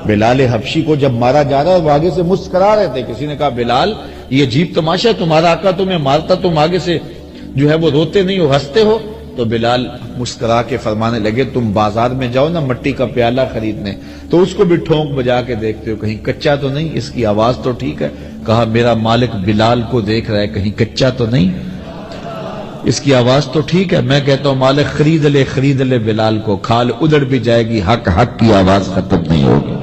بلال حبشی کو جب مارا جا رہا ہے وہ آگے سے مسکرا رہے تھے. کسی نے کہا بلال یہ عجیب تماشا ہے, تمہارا آقا تمہیں مارتا تم آگے سے جو ہے وہ روتے نہیں ہو, ہنستے ہو. تو بلال مسکرا کے فرمانے لگے تم بازار میں جاؤ نا مٹی کا پیالہ خریدنے, تو اس کو بھی ٹھونک بجا کے دیکھتے ہو کہیں کچا تو نہیں, اس کی آواز تو ٹھیک ہے. کہا میرا مالک بلال کو دیکھ رہا ہے کہیں کچا تو نہیں, اس کی آواز تو ٹھیک ہے. میں کہتا ہوں مالک خرید لے بلال کو, کھال ادھر بھی جائے گی, حق کی آواز ختم نہیں ہوگی.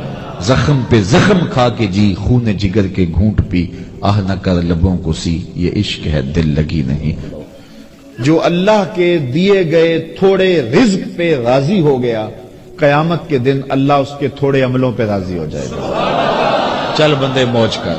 زخم پہ زخم کھا کے جی, خون جگر کے گھونٹ پی, آہ نہ کر لبوں کو سی, یہ عشق ہے دل لگی نہیں. جو اللہ کے دیے گئے تھوڑے رزق پہ راضی ہو گیا, قیامت کے دن اللہ اس کے تھوڑے عملوں پہ راضی ہو جائے گا. چل بندے موج کر,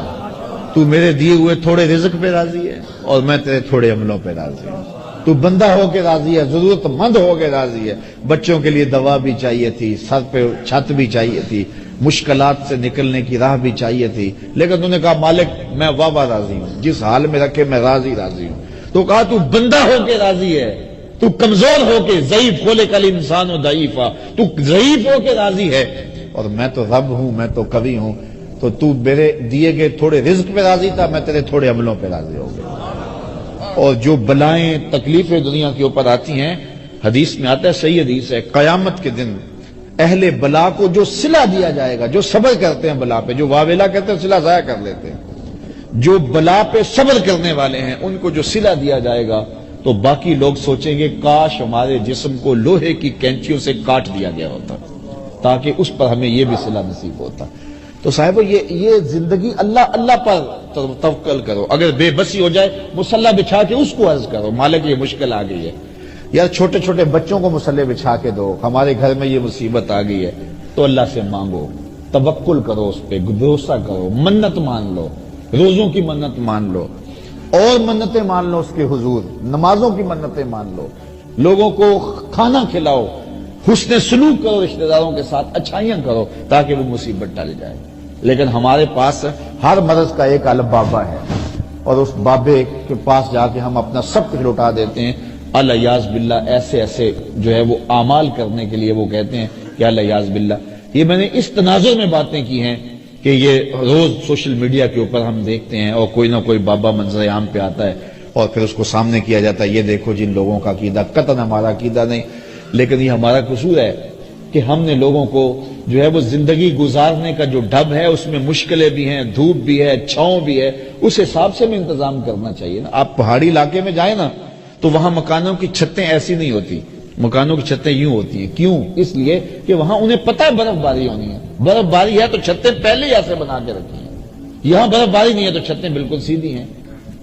تو میرے دیے ہوئے تھوڑے رزق پہ راضی ہے اور میں تیرے تھوڑے عملوں پہ راضی ہوں. تو بندہ ہو کے راضی ہے, ضرورت مند ہو کے راضی ہے. بچوں کے لیے دوا بھی چاہیے تھی, سر پہ چھت بھی چاہیے تھی, مشکلات سے نکلنے کی راہ بھی چاہیے تھی, لیکن تو نے کہا مالک میں واہ راضی ہوں, جس حال میں رکھے میں راضی ہوں. تو کہا تو بندہ ہو کے راضی ہے, تو کمزور ہو کے, ضعیف خلق الانسان ضعیفا, تو ضعیف ہو کے راضی ہے, اور میں تو رب ہوں, میں تو کبھی ہوں. تو میرے دیے گئے تھوڑے رزق پہ راضی تھا, میں تیرے تھوڑے عملوں پہ راضی ہو گیا. اور جو بلائیں تکلیفیں دنیا کے اوپر آتی ہیں, حدیث میں آتا ہے, صحیح حدیث ہے, قیامت کے دن اہل بلا کو جو صلہ دیا جائے گا, جو صبر کرتے ہیں بلا پہ, جو واویلا کہتے ہیں صلہ ضائع کر لیتے ہیں, جو بلا پہ صبر کرنے والے ہیں ان کو جو صلہ دیا جائے گا, تو باقی لوگ سوچیں گے کاش ہمارے جسم کو لوہے کی کینچیوں سے کاٹ دیا گیا ہوتا تاکہ اس پر ہمیں یہ بھی صلہ نصیب ہوتا. تو صاحب یہ زندگی اللہ پر توکل کرو. اگر بے بسی ہو جائے مصلی بچھا کے اس کو عرض کرو, مالک یہ مشکل آ گئی ہے. یار چھوٹے چھوٹے بچوں کو مصلی بچھا کے دو, ہمارے گھر میں یہ مصیبت آ گئی ہے, تو اللہ سے مانگو, توکل کرو, اس پہ بھروسہ کرو, منت مان لو, روزوں کی منت مان لو, اور منتیں مان لو اس کے حضور, نمازوں کی منتیں مان لو, لوگوں کو کھانا کھلاؤ, حسن سلوک کرو, رشتہ داروں کے ساتھ اچھائیاں کرو تاکہ وہ مصیبت ٹال جائے. لیکن ہمارے پاس ہر مرض کا ایک الگ بابا ہے, اور اس بابے کے پاس جا کے ہم اپنا سب کچھ لوٹا دیتے ہیں. الیاذ باللہ ایسے جو ہے وہ اعمال کرنے کے لیے وہ کہتے ہیں کہ الیاذ باللہ. یہ میں نے اس تناظر میں باتیں کی ہیں کہ یہ روز سوشل میڈیا کے اوپر ہم دیکھتے ہیں, اور کوئی نہ کوئی بابا منظر عام پہ آتا ہے اور پھر اس کو سامنے کیا جاتا ہے, یہ دیکھو جن لوگوں کا عقیدہ, قطعاً ہمارا عقیدہ نہیں, لیکن یہ ہمارا قصور ہے کہ ہم نے لوگوں کو جو ہے وہ زندگی گزارنے کا جو ڈھب ہے اس میں مشکلیں بھی ہیں, دھوپ بھی ہے, چھاؤں بھی ہے, اس حساب سے ہمیں انتظام کرنا چاہیے نا. آپ پہاڑی علاقے میں جائیں نا تو وہاں مکانوں کی چھتیں ایسی نہیں ہوتی, مکانوں کی چھتیں یوں ہوتی ہیں. کیوں؟ اس لیے کہ وہاں انہیں پتہ ہے برف باری ہونی ہے, برف باری ہے تو چھتیں پہلے ہی ایسے بنا کے رکھی ہیں. یہاں برف باری نہیں ہے تو چھتیں بالکل سیدھی ہیں.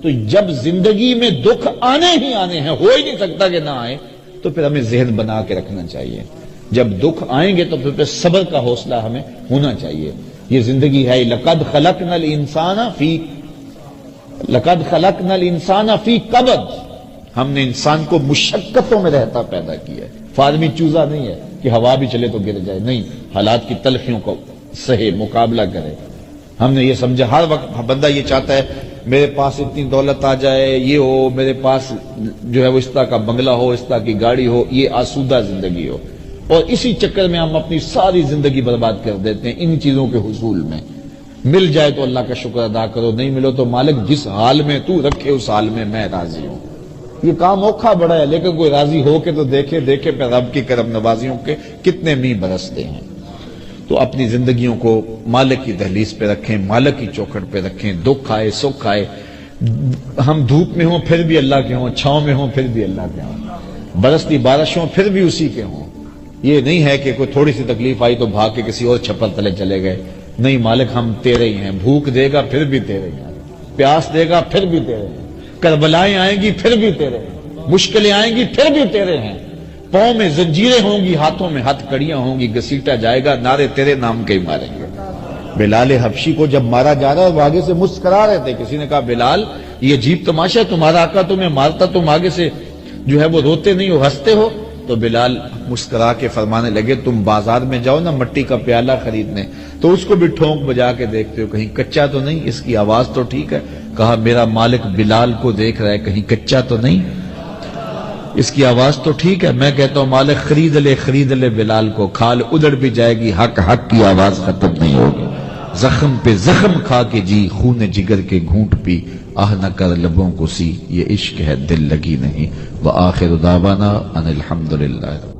تو جب زندگی میں دکھ آنے ہی آنے ہیں, ہو ہی نہیں سکتا کہ نہ آئے, تو پھر ہمیں ذہن بنا کے رکھنا چاہیے. جب دکھ آئیں گے تو پھر صبر کا حوصلہ ہمیں ہونا چاہیے. یہ زندگی ہے. لقد خلقنا الانسان فی کبد, ہم نے انسان کو مشقتوں میں رہتا پیدا کیا ہے. فارمی چوزا نہیں ہے کہ ہوا بھی چلے تو گر جائے, نہیں, حالات کی تلخیوں کو سہے, مقابلہ کرے. ہم نے یہ سمجھا, ہر وقت بندہ یہ چاہتا ہے میرے پاس اتنی دولت آ جائے, یہ ہو, میرے پاس جو ہے وہ اس طرح کا بنگلہ ہو, اس طرح کی گاڑی ہو, یہ آسودہ زندگی ہو, اور اسی چکر میں ہم اپنی ساری زندگی برباد کر دیتے ہیں ان چیزوں کے حصول میں. مل جائے تو اللہ کا شکر ادا کرو, نہیں ملو تو مالک جس حال میں تو رکھے اس حال میں میں راضی ہوں. یہ کام اوکھا بڑا ہے, لیکن کوئی راضی ہو کے تو دیکھے پہ رب کی کرم نوازیوں کے کتنے میہ برستے ہیں. تو اپنی زندگیوں کو مالک کی دہلیز پہ رکھیں, مالک کی چوکھٹ پہ رکھیں. دکھ آئے سکھ آئے, ہم دھوپ میں ہوں پھر بھی اللہ کے ہوں, چھاؤں میں ہوں پھر بھی اللہ کے ہوں, برستی بارش ہوں پھر بھی اسی کے ہوں. یہ نہیں ہے کہ کوئی تھوڑی سی تکلیف آئی تو بھاگ کے کسی اور چھپر تلے چلے گئے. نہیں, مالک ہم تیرے ہی ہیں. بھوک دے گا پھر بھی تیرے ہیں, پیاس دے گا پھر بھی تیرے ہیں, کربلائیں آئیں گی پھر بھی تیرے ہیں, مشکلیں آئیں گی پھر بھی تیرے ہیں. پاؤں میں زنجیریں ہوں گی, ہاتھوں میں ہتھ کڑیاں ہوں گی, گھسیٹا جائے گا, نعرے تیرے نام کے ہی ماریں گے. بلال حبشی کو جب مارا جا رہا ہے وہ آگے سے مسکرا رہے تھے. کسی نے کہا بلال یہ عجیب تماشا ہے, تمہارا آقا تمہیں مارتا تم آگے سے جو ہے وہ روتے نہیں ہو, ہنستے ہو. تو بلال مسکرا کے فرمانے لگے تم بازار میں جاؤ نا مٹی کا پیالہ خریدنے, تو اس کو بھی ٹھونک بجا کے دیکھتے ہو کہیں کچا تو نہیں, اس کی آواز تو ٹھیک ہے. کہا میرا مالک بلال کو دیکھ رہا ہے کہیں کچا تو نہیں, اس کی آواز تو ٹھیک ہے، میں کہتا ہوں مالک خرید لے بلال کو، کھال ادڑ بھی جائے گی، حق کی آواز ختم نہیں ہوگی۔ زخم پہ زخم کھا کے جی، خون جگر کے گھونٹ پی، آہ نہ کر لبوں کو سی، یہ عشق ہے دل لگی نہیں۔ وآخر دعوانا ان الحمدللہ۔